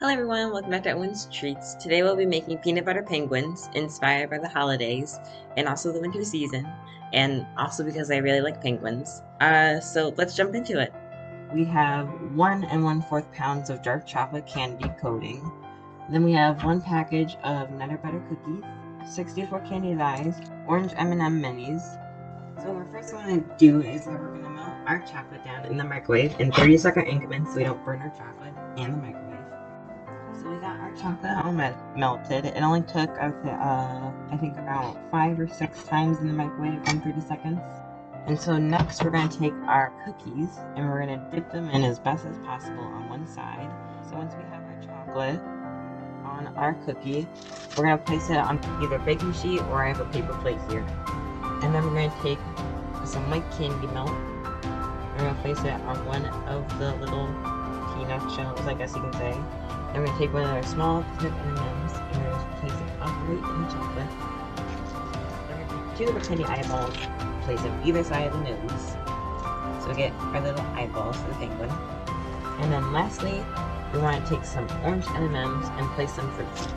Hello everyone, welcome back to Owen's Treats. Today we'll be making peanut butter penguins inspired by the holidays and also the winter season, and also because I really like penguins. So let's jump into it. We have 1 1/4 pounds of dark chocolate candy coating. Then we have one package of Nutter Butter cookies, 64 candied eyes, orange M&M minis. So what we're first going to do is that we're going to melt our chocolate down in the microwave in 30-second increments so we don't burn our chocolate and the microwave. So we got our chocolate all melted. It only took, I think about 5 or 6 times in the microwave in 30 seconds. And so next we're going to take our cookies and we're going to dip them in as best as possible on one side. So once we have our chocolate on our cookie, we're going to place it on either a baking sheet or I have a paper plate here. And then we're going to take some white candy melt. We're going to place it on one of the little peanut shells, I guess you can say. Then we're going to take one of our small peanut M&Ms and we're going to place it upright in the chocolate. Then we're going to take 2 little tiny eyeballs, place them either side of the nose. So we get our little eyeballs for the penguin. And then lastly, we want to take some orange M&Ms and place them first.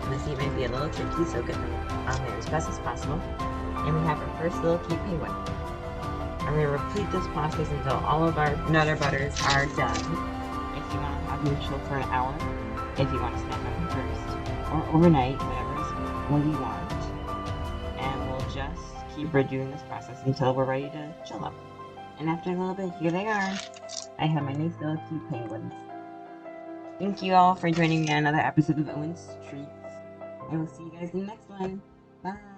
And this might be a little tricky, so get them on there as best as possible. And we have our first little cute penguin. I'm going to repeat this process until all of our Nutter Butters are done. If you want to have them chill for an hour, if you want to snack on them first, or overnight, whatever you want. And we'll just keep redoing this process until we're ready to chill them. And after a little bit, here they are. I have my nice little cute penguins. Thank you all for joining me on another episode of Owen's Treats. I will see you guys in the next one. Bye!